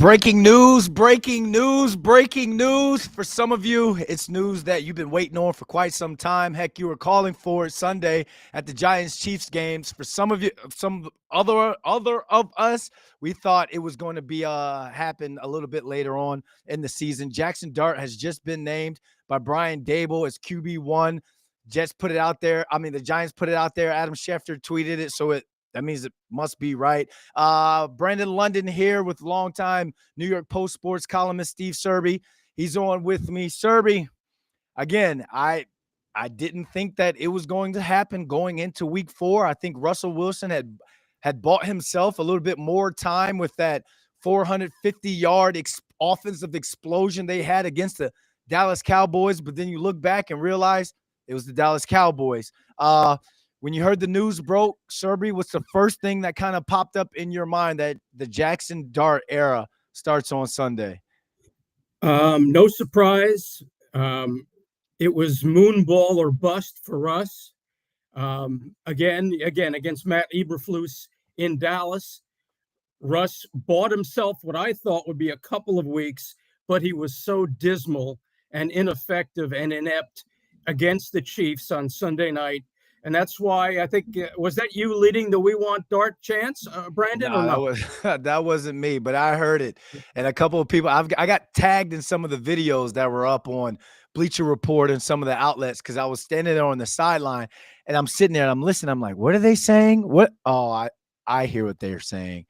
Breaking news, breaking news, breaking news. For some of you, it's news that you've been waiting on for quite some time. Heck, you were calling for it Sunday at the Giants-Chiefs games. For some of you, some other of us, we thought it was going to be happen a little bit later on in the season. Jaxson Dart has just been named by Brian Dable as QB1. Jets put it out there. I mean, the Giants put it out there. Adam Schefter tweeted it, so that means it must be right. Brandon London here with longtime New York Post sports columnist Steve Serby. He's on with me. Serby, again, I didn't think that it was going to happen going into week 4. I think Russell Wilson had bought himself a little bit more time with that 450-yard offensive explosion they had against the Dallas Cowboys. But then you look back and realize it was the Dallas Cowboys. When you heard the news broke, Serby, what's the first thing that kind of popped up in your mind that the Jaxson Dart era starts on Sunday? No surprise. It was moonball or bust for Russ. Again, against Matt Eberflus in Dallas. Russ bought himself what I thought would be a couple of weeks, but he was so dismal and ineffective and inept against the Chiefs on Sunday night. And that's why I think, was that you leading the We Want Dart chants, Brandon? No, that wasn't me, but I heard it. And a couple of people, I got tagged in some of the videos that were up on Bleacher Report and some of the outlets because I was standing there on the sideline and I'm sitting there and I'm listening. I'm like, what are they saying? What? Oh, I hear what they're saying.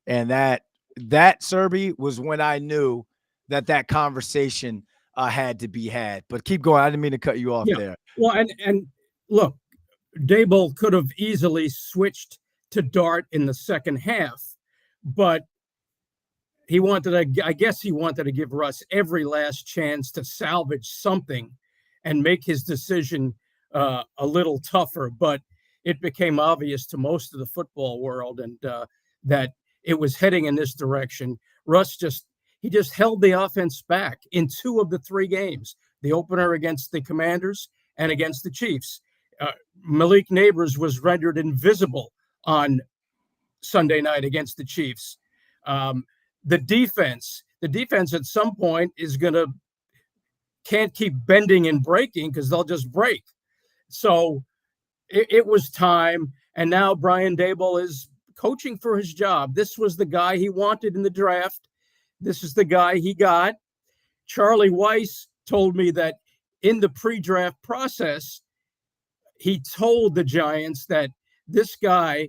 And that Serby was when I knew that conversation had to be had. But keep going. I didn't mean to cut you off there. Well, and look, Dable could have easily switched to Dart in the second half, but I guess he wanted to give Russ every last chance to salvage something and make his decision a little tougher. But it became obvious to most of the football world and that it was heading in this direction. Russ just held the offense back in 2 of the 3 games, the opener against the Commanders and against the Chiefs. Malik Neighbors was rendered invisible on Sunday night against the Chiefs. The defense at some point can't keep bending and breaking because they'll just break. So it was time. And now Brian Dable is coaching for his job. This was the guy he wanted in the draft. This is the guy he got. Charlie Weiss told me that in the pre-draft process, he told the Giants that this guy,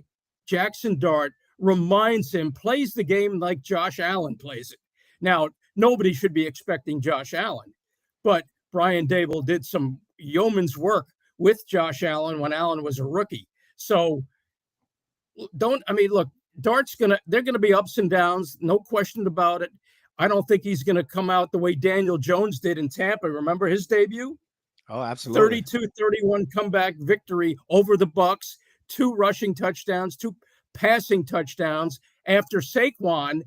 Jaxson Dart, plays the game like Josh Allen plays it. Now, nobody should be expecting Josh Allen, but Brian Dable did some yeoman's work with Josh Allen when Allen was a rookie. So look, they're going to be ups and downs, no question about it. I don't think he's going to come out the way Daniel Jones did in Tampa. Remember his debut? Oh, absolutely. 32-31 comeback victory over the Bucs, 2 rushing touchdowns, 2 passing touchdowns after Saquon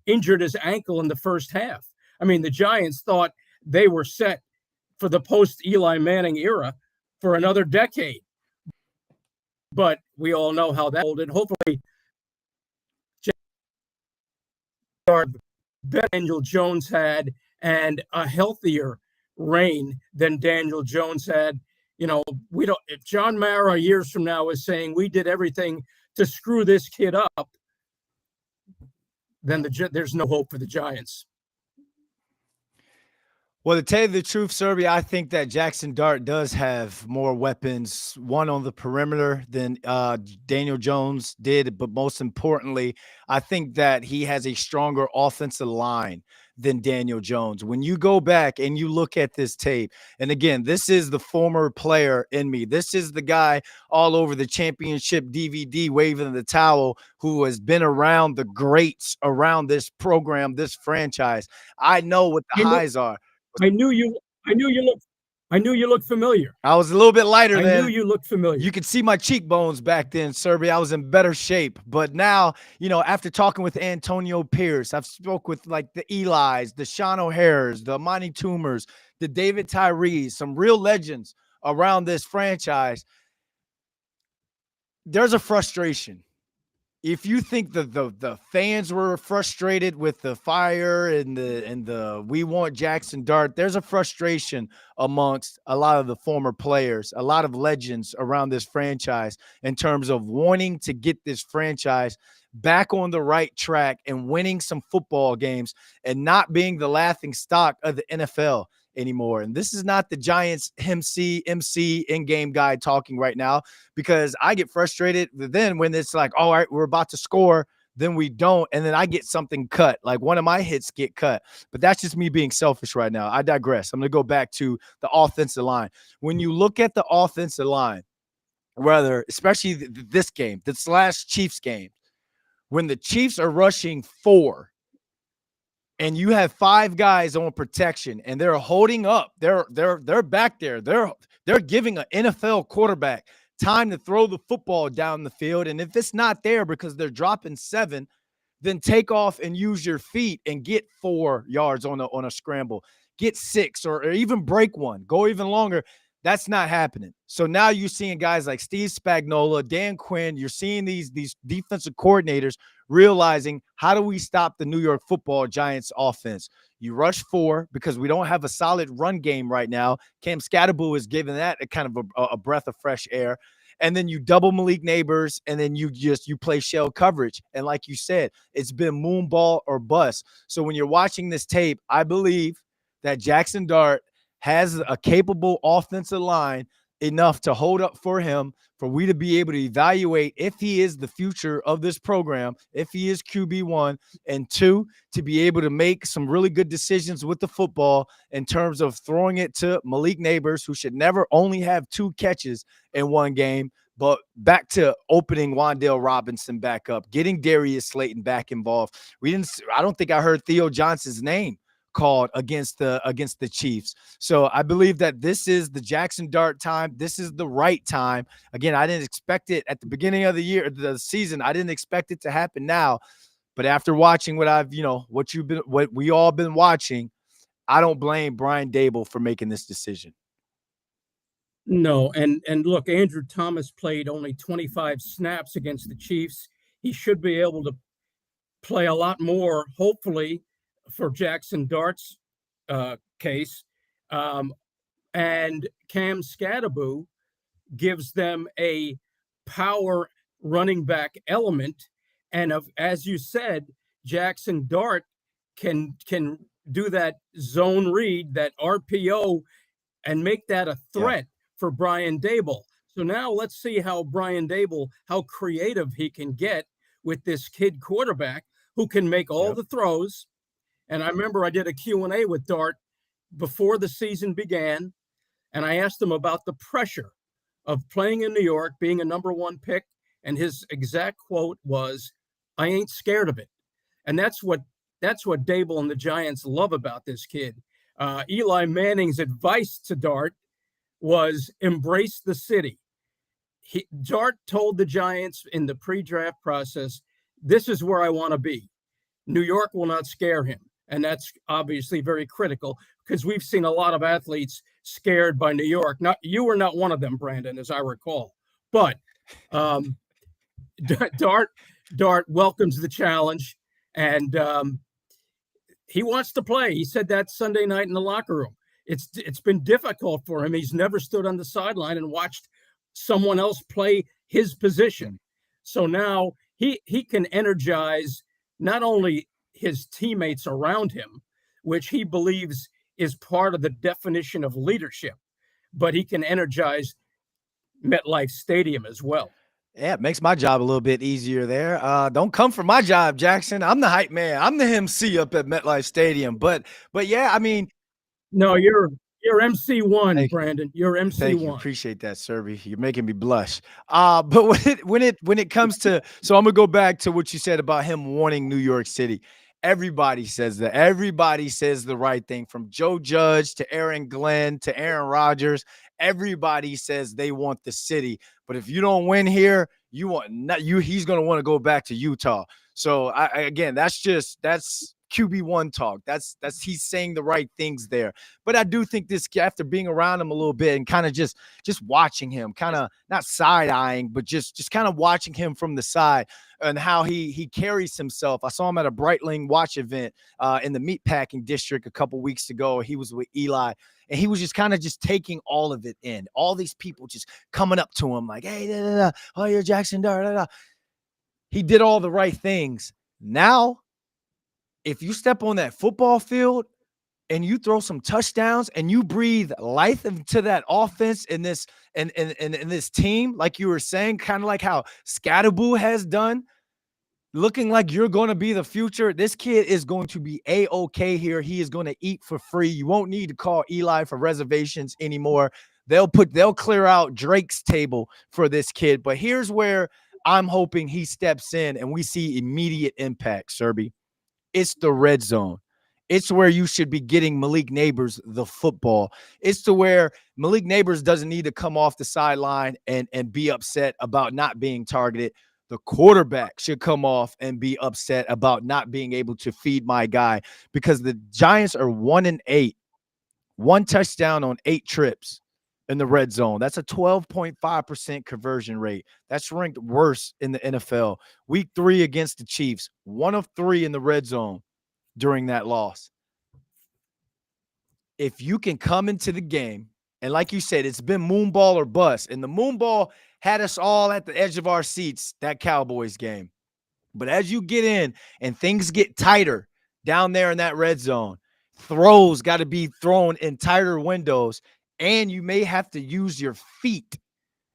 injured his ankle in the first half. I mean, the Giants thought they were set for the post-Eli Manning era for another decade. But we all know how that ended. Hopefully, Daniel Jones had and a healthier reign than Daniel Jones had. If John Mara years from now is saying we did everything to screw this kid up, then there's no hope for the Giants. Well, to tell you the truth, Serby, I think that Jaxson Dart does have more weapons, one on the perimeter than Daniel Jones did. But most importantly, I think that he has a stronger offensive line than Daniel Jones. When you go back and you look at this tape, and again, this is the former player in me. This is the guy all over the championship DVD waving the towel who has been around the greats around this program, this franchise. I know what the highs are. I knew you looked familiar. I was a little bit lighter then. I knew you looked familiar. You could see my cheekbones back then, Serby. I was in better shape. But now, after talking with Antonio Pierce, I've spoke with like the Eli's, the Sean O'Hares, the Monty Toomers, the David Tyrees, some real legends around this franchise. There's a frustration. if you think the fans were frustrated with the fire and the we want Jaxson Dart, there's a frustration amongst a lot of the former players, a lot of legends around this franchise in terms of wanting to get this franchise back on the right track and winning some football games and not being the laughing stock of the NFL anymore. And this is not the Giants MC in-game guy talking right now, because I get frustrated then when it's like, all right, we're about to score, then we don't, and then I get something cut. Like one of my hits get cut. But that's just me being selfish right now. I digress. I'm going to go back to the offensive line. When you look at the offensive line, whether especially this game, this last Chiefs game, when the Chiefs are rushing 4 and you have 5 guys on protection and they're holding up, they're back there. They're giving an NFL quarterback time to throw the football down the field. And if it's not there because they're dropping 7, then take off and use your feet and get 4 yards on a scramble, get 6, or even break one, go even longer. That's not happening. So now you're seeing guys like Steve Spagnuolo, Dan Quinn. You're seeing these defensive coordinators realizing, how do we stop the New York Football Giants offense? You rush 4 because we don't have a solid run game right now. Cam Scatterboo is giving that a kind of a breath of fresh air. And then you double Malik Neighbors, and then you play shell coverage. And like you said, it's been moon ball or bust. So when you're watching this tape, I believe that Jaxson Dart has a capable offensive line enough to hold up for him, for we to be able to evaluate if he is the future of this program, if he is QB1, and 2, to be able to make some really good decisions with the football in terms of throwing it to Malik Neighbors, who should never only have 2 catches in one game, but back to opening Wan'Dale Robinson back up, getting Darius Slayton back involved. I don't think I heard Theo Johnson's name called against the Chiefs. So I believe that this is the Jaxson Dart time. This is the right time. Again, I didn't expect it at the beginning of the season. I didn't expect it to happen now. But after watching what we all been watching, I don't blame Brian Daboll for making this decision. No, and look, Andrew Thomas played only 25 snaps against the Chiefs. He should be able to play a lot more, hopefully, for Jaxson Dart's case. And Cam Scatterboo gives them a power running back element. And as you said, Jaxson Dart can do that zone read, that RPO, and make that a threat for Brian Daboll. So now let's see how Brian Daboll, how creative he can get with this kid quarterback who can make all the throws. And I remember I did a Q&A with Dart before the season began, and I asked him about the pressure of playing in New York, being a number 1 pick, and his exact quote was, "I ain't scared of it." And that's what Daboll and the Giants love about this kid. Eli Manning's advice to Dart was embrace the city. Dart told the Giants in the pre-draft process, this is where I want to be. New York will not scare him. And that's obviously very critical, because we've seen a lot of athletes scared by New York. You were not one of them, Brandon, as I recall. But Dart welcomes the challenge, and he wants to play. He said that Sunday night in the locker room. It's been difficult for him. He's never stood on the sideline and watched someone else play his position. So now he can energize not only his teammates around him, which he believes is part of the definition of leadership, but he can energize MetLife Stadium as well. Yeah, it makes my job a little bit easier there. Don't come for my job, Jackson. I'm the hype man. I'm the MC up at MetLife Stadium. But yeah, I mean, no, you're MC1, Brandon. You're MC1. Thank you. Appreciate that, Serby. You're making me blush. But when it comes to, so I'm gonna go back to what you said about him wanting New York City. Everybody says that. Everybody says the right thing, from Joe Judge to Aaron Glenn to Aaron Rodgers. Everybody says they want the city. But if you don't win here, he's gonna want to go back to Utah. So again, that's QB1 talk. That's he's saying the right things there. But I do think this, after being around him a little bit and kind of just watching him, kind of not side eyeing, but just kind of watching him from the side and how he carries himself. I saw him at a Breitling watch event in the meatpacking district a couple weeks ago. He was with Eli, and he was just kind of just taking all of it in. All these people just coming up to him like, "Hey, da, da, da. Oh, you're Jaxson Dart." Da, da. He did all the right things. Now, if you step on that football field and you throw some touchdowns and you breathe life into that offense in this and in this team, like you were saying, kind of like how Scatterboo has done, looking like you're going to be the future. This kid is going to be A-OK here. He is going to eat for free. You won't need to call Eli for reservations anymore. They'll clear out Drake's table for this kid. But here's where I'm hoping he steps in and we see immediate impact, Serby. It's the red zone. It's where you should be getting Malik Neighbors the football. It's to where Malik Neighbors doesn't need to come off the sideline and be upset about not being targeted. The quarterback should come off and be upset about not being able to feed my guy, because the Giants are 1-8, 1 touchdown on 8 trips in the red zone. That's a 12.5% conversion rate. That's ranked worse in the NFL. Week 3 against the Chiefs, 1 of 3 in the red zone during that loss. If you can come into the game, and like you said, it's been moonball or bust, and the moonball had us all at the edge of our seats, that Cowboys game. But as you get in and things get tighter down there in that red zone, throws got to be thrown in tighter windows, and you may have to use your feet.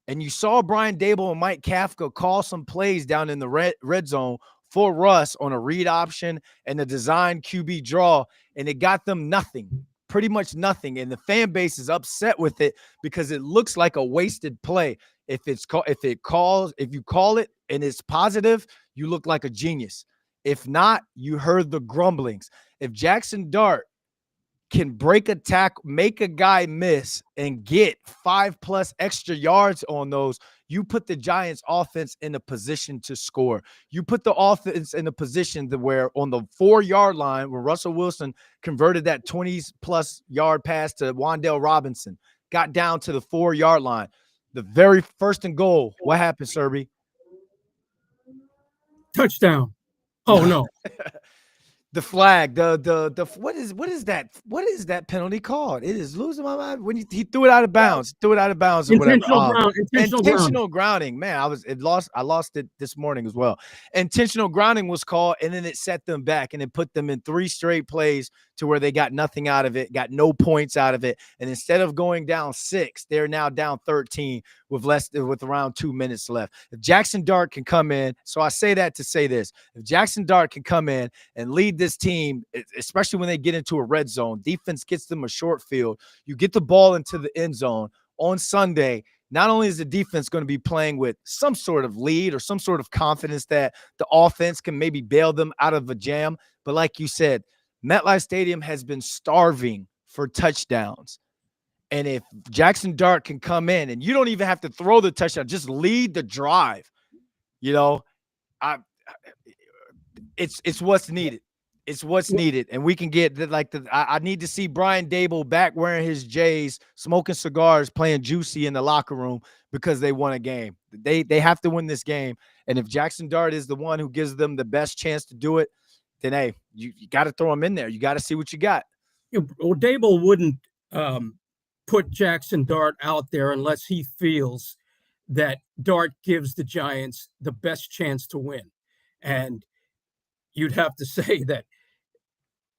And you saw Brian Dable and Mike Kafka call some plays down in the red zone for Russ on a read option and a design QB draw, and it got them nothing, pretty much nothing. And the fan base is upset with it because it looks like a wasted play. If you call it and it's positive, you look like a genius. If not, you heard the grumblings. If Jaxson Dart can break a tackle, make a guy miss, and get 5+ extra yards on those, you put the Giants offense in a position to score. You put the offense in a position to where on the 4-yard line, where Russell Wilson converted that 20+ yard pass to Wan'Dale Robinson, got down to the 4-yard line. The very first and goal, what happened, Serby? Touchdown. Oh, no. The flag, the what is that? What is that penalty called? It is losing my mind when he threw it out of bounds. Threw it out of bounds or whatever. Intentional grounding. Man, I lost it this morning as well. Intentional grounding was called, and then it set them back, and it put them in 3 straight plays to where they got nothing out of it, got no points out of it. And instead of going down 6, they're now down 13 with around 2 minutes left. If Jaxson Dart can come in, so I say that to say this, if Jaxson Dart can come in and lead this team, especially when they get into a red zone, defense gets them a short field, you get the ball into the end zone on Sunday, not only is the defense going to be playing with some sort of lead or some sort of confidence that the offense can maybe bail them out of a jam, but like you said, MetLife Stadium has been starving for touchdowns. And if Jaxson Dart can come in and you don't even have to throw the touchdown, just lead the drive, it's what's needed. It's what's needed. And we can get I need to see Brian Dable back wearing his J's, smoking cigars, playing juicy in the locker room because they won a game. They have to win this game. And if Jaxson Dart is the one who gives them the best chance to do it, then, hey, you got to throw him in there. You got to see what you got. Well, Dable wouldn't put Jaxson Dart out there unless he feels that Dart gives the Giants the best chance to win. And you'd have to say that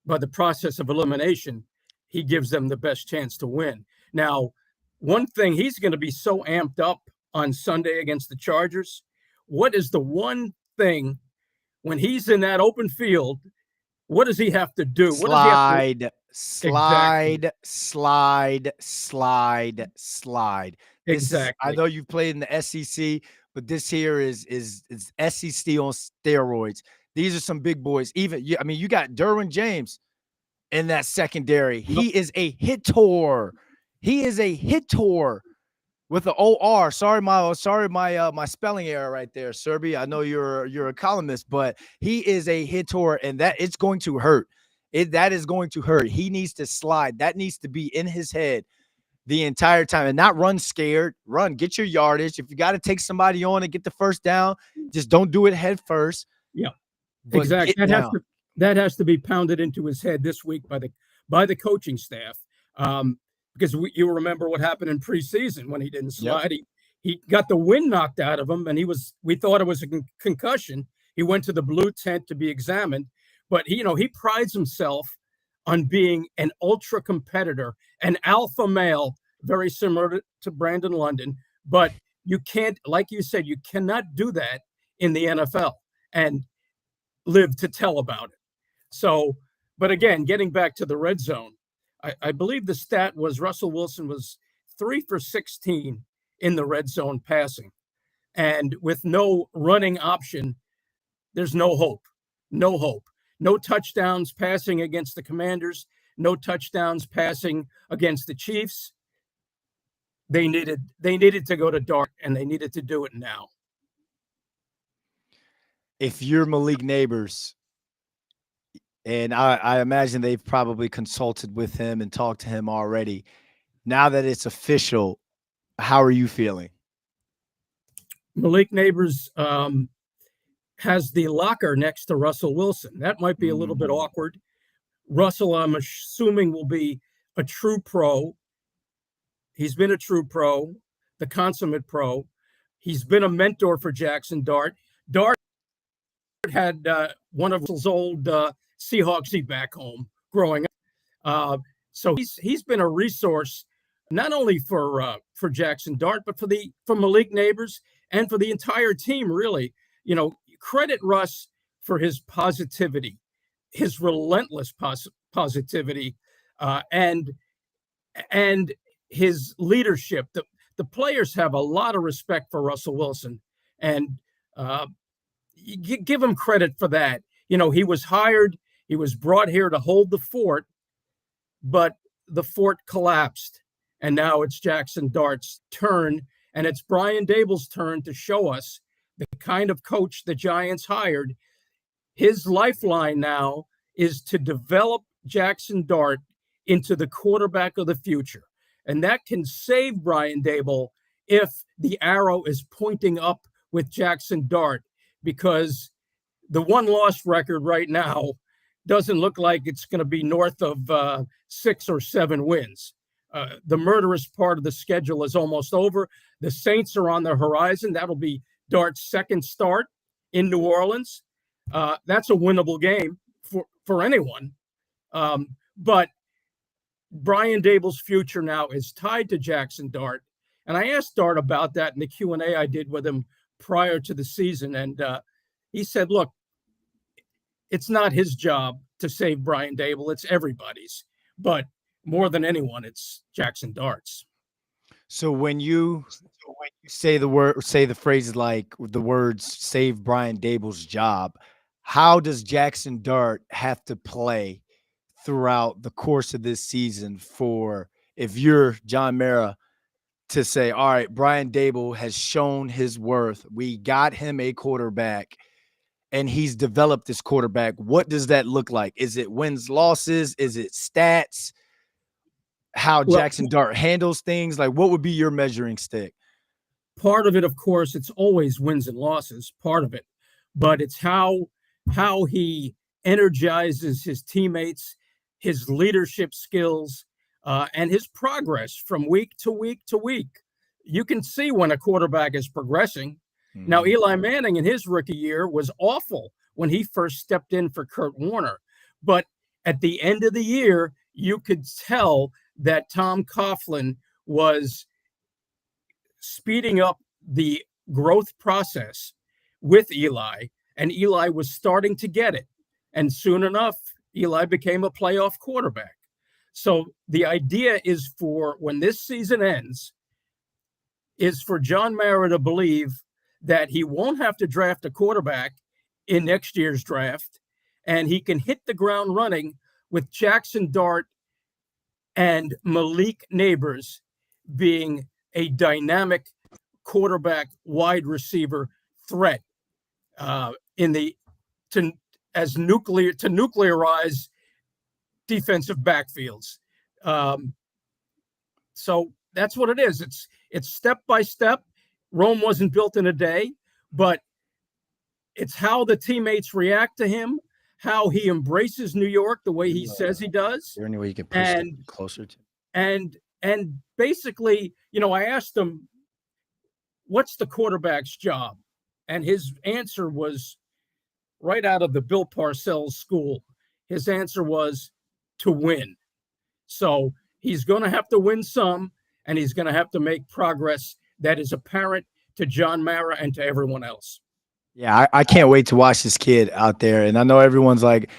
by the process of elimination, he gives them the best chance to win. Now, one thing, he's going to be so amped up on Sunday against the Chargers. What is the one thing when he's in that open field, what does he have to do? Slide. Exactly. Exactly. I know you've played in the SEC, but this here is SEC on steroids. These are some big boys. You got Derwin James in that secondary. He is a hitter. with the OR. Sorry, my spelling error right there, Serby. I know you're a columnist, but he is a hitter, and that it's going to hurt. That is going to hurt. He needs to slide. That needs to be in his head the entire time and not run scared. Run, get your yardage. If you got to take somebody on and get the first down, just don't do it head first. Yeah, But exactly. get down. That has to be pounded into his head this week by the coaching staff. Because you remember what happened in preseason when he didn't slide. Yep. He got the wind knocked out of him, and we thought it was a concussion. He went to the blue tent to be examined, but he prides himself on being an ultra competitor, an alpha male, very similar to Brandon London. But you can't, like you said, you cannot do that in the NFL and live to tell about it. So, but again, getting back to the red zone, I believe the stat was Russell Wilson was 3 for 16 in the red zone passing. And with no running option, there's no hope. No hope. No touchdowns passing against the Commanders. No touchdowns passing against the Chiefs. They needed to go to Dart, and they needed to do it now. If you're Malik Neighbors, and I imagine they've probably consulted with him and talked to him already. Now that it's official, how are you feeling? Malik Neighbors has the locker next to Russell Wilson. That might be a little bit awkward. Russell, I'm assuming, will be a true pro. He's been a true pro, the consummate pro. He's been a mentor for Jaxson Dart. Dart had one of his old Seahawks back home growing up. So he's been a resource not only for Jaxson Dart, but for Malik Neighbors and for the entire team, really. Credit Russ for his positivity, his relentless positivity, and his leadership. The players have a lot of respect for Russell Wilson, and give him credit for that. He was hired, he was brought here to hold the fort, but the fort collapsed. And now it's Jaxson Dart's turn, and it's Brian Dable's turn to show us the kind of coach the Giants hired. His lifeline now is to develop Jaxson Dart into the quarterback of the future. And that can save Brian Dable if the arrow is pointing up with Jaxson Dart, because the one-loss record right now doesn't look like it's going to be north of 6 or 7 wins. The murderous part of the schedule is almost over. The Saints are on the horizon. That'll be Dart's second start in New Orleans. That's a winnable game for anyone. But Brian Dable's future now is tied to Jaxson Dart. And I asked Dart about that in the Q&A I did with him prior to the season. And he said, look, it's not his job to save Brian Dable. It's everybody's. But more than anyone, it's Jaxson Dart's. So when you say the phrases like the words "save Brian Dable's job," how does Jaxson Dart have to play throughout the course of this season for, if you're John Mara, to say, all right, Brian Dable has shown his worth. We got him a quarterback and he's developed this quarterback. What does that look like? Is it wins, losses? Is it stats? How Jaxson Dart handles things? Like, what would be your measuring stick? Part of it, of course, it's always wins and losses, part of it, but it's how he energizes his teammates, his leadership skills, and his progress from week to week to week. You can see when a quarterback is progressing. Mm-hmm. Now, Eli Manning in his rookie year was awful when he first stepped in for Kurt Warner. But at the end of the year, you could tell that Tom Coughlin was speeding up the growth process with Eli, and Eli was starting to get it. And soon enough, Eli became a playoff quarterback. So the idea is for when this season ends, is for John Mara to believe that he won't have to draft a quarterback in next year's draft, and he can hit the ground running with Jaxson Dart and Malik Neighbors being a dynamic quarterback wide receiver threat in the to nuclearize defensive backfields. So that's what it is. It's step by step. Rome wasn't built in a day, but it's how the teammates react to him, how he embraces New York the way he says he does. Is there any way you can push it closer to? And basically, I asked him, what's the quarterback's job? And his answer was right out of the Bill Parcells school. His answer was to win. So he's going to have to win some, and he's going to have to make progress that is apparent to John Mara and to everyone else. Yeah, I can't wait to watch this kid out there. And I know everyone's like,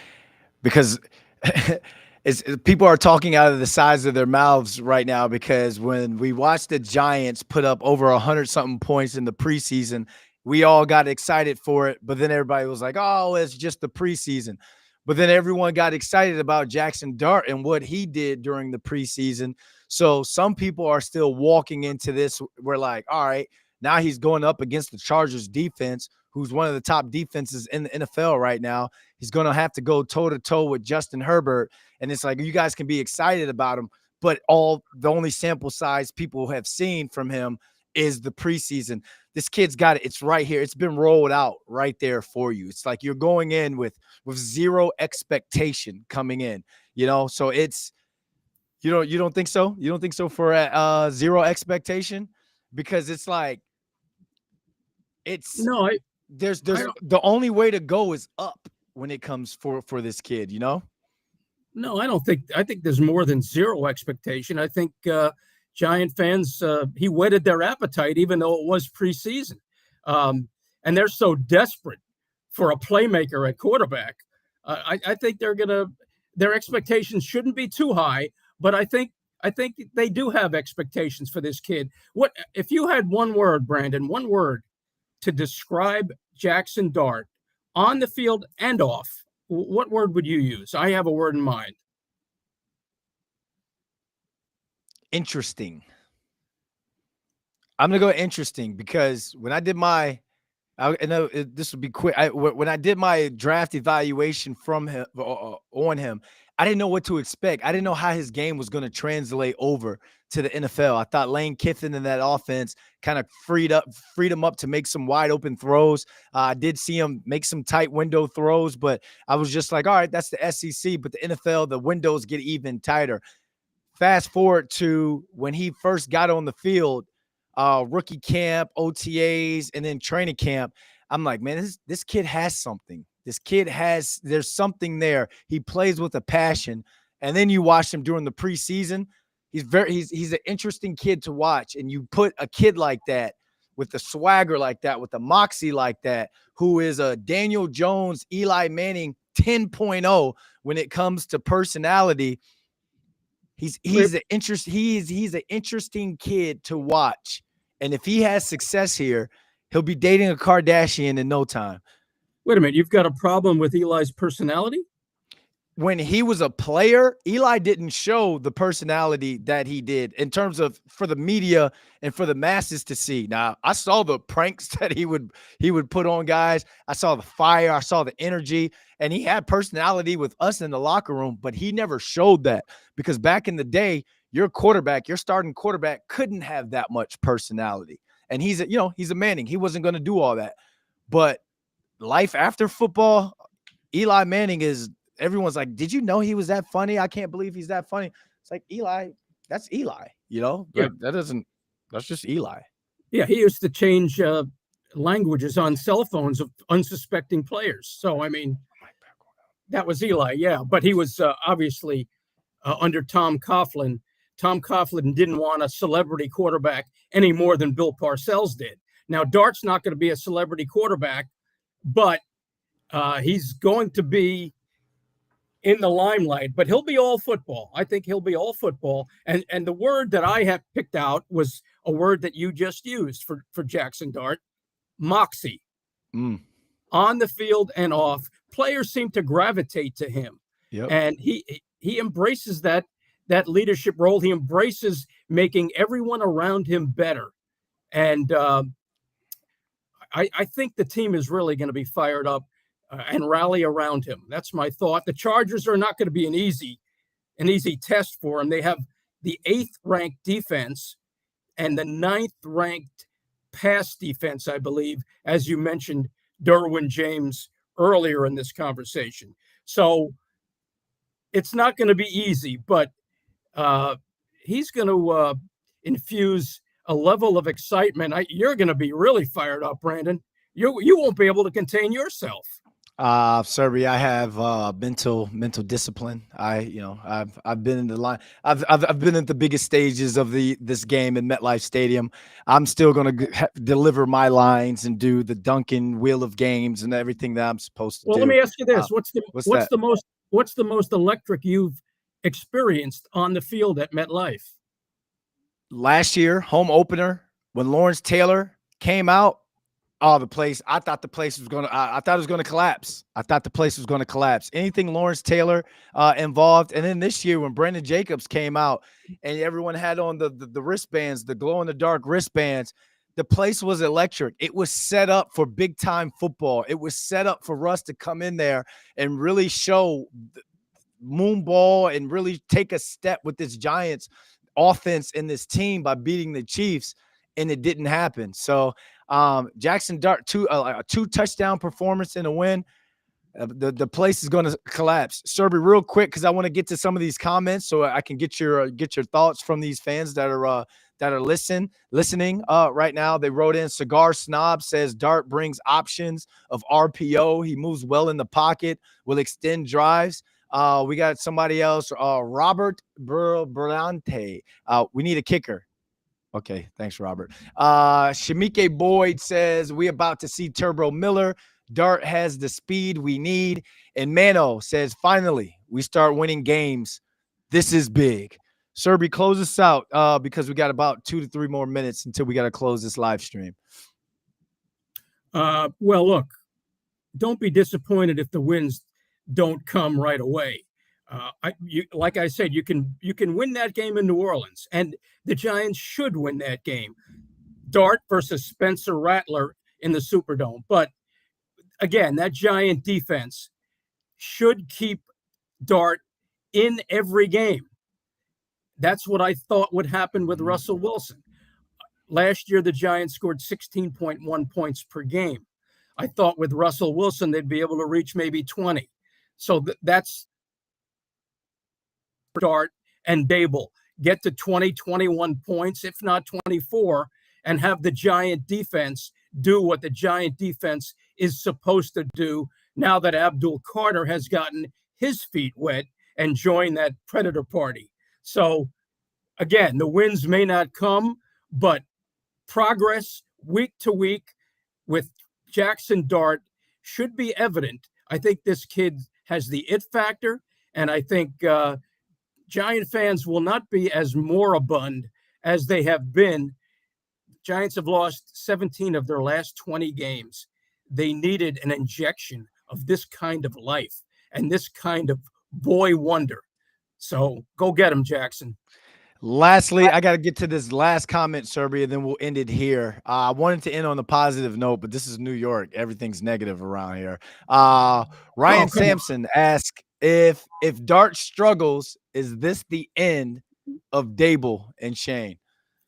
because people are talking out of the sides of their mouths right now, because when we watched the Giants put up over 100-something points in the preseason, we all got excited for it. But then everybody was like, oh, it's just the preseason. But then everyone got excited about Jaxson Dart and what he did during the preseason. So some people are still walking into this. We're like, all right, now he's going up against the Chargers defense, who's one of the top defenses in the NFL right now. He's going to have to go toe-to-toe with Justin Herbert. And it's like, you guys can be excited about him, but the only sample size people have seen from him is the preseason. This kid's got it. It's right here. It's been rolled out right there for you. It's like you're going in with zero expectation coming in, So it's, you don't think so? You don't think so for zero expectation? Because it's like, there's the only way to go is up when it comes for this kid, No, I don't think. I think there's more than zero expectation. I think Giant fans, he whetted their appetite, even though it was preseason. And they're so desperate for a playmaker at quarterback. I think their expectations shouldn't be too high, but I think they do have expectations for this kid. What if you had one word, Brandon, one word to describe Jaxson Dart on the field and off? What word would you use? I have a word in mind. Interesting. I'm going to go interesting because when I did I know this would be quick. When I did my draft evaluation from him on him, I didn't know what to expect. I didn't know how his game was going to translate over to the NFL. I thought Lane Kiffin in that offense kind of freed him up to make some wide open throws. I did see him make some tight window throws, but I was just like, all right, that's the SEC. But the NFL, the windows get even tighter. Fast forward to when he first got on the field, rookie camp, OTAs, and then training camp. I'm like, man, this kid has something. There's something there. He plays with a passion. And then you watch him during the preseason. He's an interesting kid to watch. And you put a kid like that with the swagger like that, with the moxie like that, who is a Daniel Jones, Eli Manning 10.0 when it comes to personality. He's an interesting kid to watch. And if he has success here, he'll be dating a Kardashian in no time. Wait a minute. You've got a problem with Eli's personality? When he was a player, Eli didn't show the personality that he did in terms of for the media and for the masses to see. Now, I saw the pranks that he would put on guys. I saw the fire. I saw the energy, and he had personality with us in the locker room, but he never showed that because back in the day, your starting quarterback couldn't have that much personality. And he's a Manning. He wasn't going to do all that. But life after football, Eli Manning is – everyone's like, did you know he was that funny? I can't believe he's that funny. It's like, Eli, that's Eli, Yeah. That's just Eli. Yeah, he used to change languages on cell phones of unsuspecting players. So, I mean, that was Eli, yeah. But he was obviously under Tom Coughlin. Tom Coughlin didn't want a celebrity quarterback any more than Bill Parcells did. Now, Dart's not going to be a celebrity quarterback, but he's going to be in the limelight, but he'll be all football. I think he'll be all football. And the word that I have picked out was a word that you just used for Jaxson Dart, moxie. On the field and off, players seem to gravitate to him. Yep. And he embraces that that leadership role. He embraces making everyone around him better. And I think the team is really going to be fired up and rally around him. That's my thought. The Chargers are not going to be an easy test for him. They have the 8th ranked defense and the 9th ranked pass defense, I believe, as you mentioned, Derwin James earlier in this conversation. So it's not going to be easy, but he's going to infuse a level of excitement. You're going to be really fired up, Brandon. You won't be able to contain yourself. Serby, I have mental discipline. I've been in the line. I've been at the biggest stages of this game in MetLife Stadium. I'm still going to deliver my lines and do the Duncan Wheel of Games and everything that I'm supposed to do. Well, let me ask you this: what's the most electric you've experienced on the field at MetLife? Last year, home opener, when Lawrence Taylor came out. Oh, the place! I thought the place was gonna. I thought it was gonna collapse. I thought the place was gonna collapse. Anything Lawrence Taylor involved, and then this year when Brandon Jacobs came out, and everyone had on the wristbands, the glow in the dark wristbands, the place was electric. It was set up for big time football. It was set up for Russ to come in there and really show moonball and really take a step with this Giants offense and this team by beating the Chiefs, and it didn't happen. So. Jaxson Dart, a 2 touchdown performance in a win. The place is going to collapse. Serby, real quick, because I want to get to some of these comments so I can get your thoughts from these fans that are listening right now. They wrote in. Cigar Snob says Dart brings options of RPO. He moves well in the pocket, will extend drives. We got somebody else, Robert Brillante. We need a kicker. Okay, thanks, Robert. Shamike Boyd says, we about to see Turbo Miller. Dart has the speed we need. And Mano says, finally, we start winning games. This is big. Serby, close us out because we got about 2 to 3 more minutes until we got to close this live stream. Well, look, don't be disappointed if the wins don't come right away. Like I said, you can win that game in New Orleans, and the Giants should win that game. Dart versus Spencer Rattler in the Superdome. But again, that Giant defense should keep Dart in every game. That's what I thought would happen with Russell Wilson. Last year, the Giants scored 16.1 points per game. I thought with Russell Wilson, they'd be able to reach maybe 20. So that's Dart and Dable get to 20, 21 points, if not 24, and have the Giant defense do what the Giant defense is supposed to do now that Abdul Carter has gotten his feet wet and joined that Predator party. So, again, the wins may not come, but progress week to week with Jaxson Dart should be evident. I think this kid has the it factor, and I think Giant fans will not be as moribund as they have been. Giants have lost 17 of their last 20 games. They needed an injection of this kind of life and this kind of boy wonder. So go get him, Jaxson. Lastly, I got to get to this last comment, Serby, and then we'll end it here. I wanted to end on a positive note, but this is New York. Everything's negative around here. Ryan Sampson asked if Dart struggles, is this the end of Dable and Shane?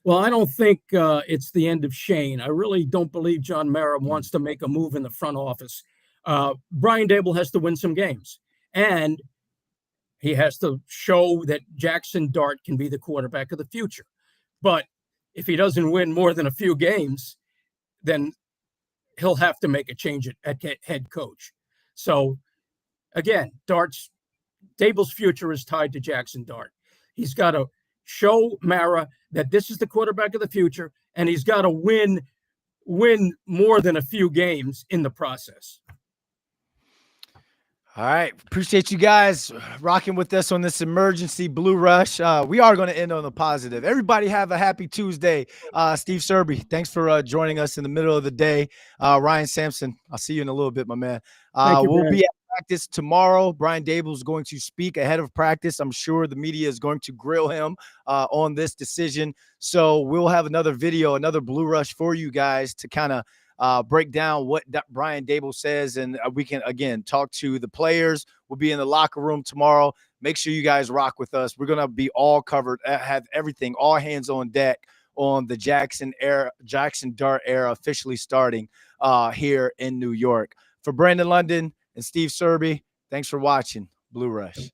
Well, I don't think it's the end of Shane. I really don't believe John Mara wants to make a move in the front office. Brian Dable has to win some games, and he has to show that Jaxson Dart can be the quarterback of the future. But if he doesn't win more than a few games, then he'll have to make a change at head coach. So, again, Dable's future is tied to Jaxson Dart. He's got to show Mara that this is the quarterback of the future, and he's got to win more than a few games in the process. All right. Appreciate you guys rocking with us on this emergency Blue Rush. We are going to end on a positive. Everybody have a happy Tuesday. Steve Serby, thanks for joining us in the middle of the day. Ryan Sampson, I'll see you in a little bit, my man. Thank you, we'll be at practice tomorrow. Brian Dable is going to speak ahead of practice. I'm sure the media is going to grill him on this decision. So we'll have another video, another Blue Rush for you guys to kind of break down what Brian Dable says. And we can, again, talk to the players. We'll be in the locker room tomorrow. Make sure you guys rock with us. We're going to be all covered, have everything, all hands on deck on the Jaxson Dart era officially starting here in New York. For Brandon London and Steve Serby, thanks for watching Blue Rush.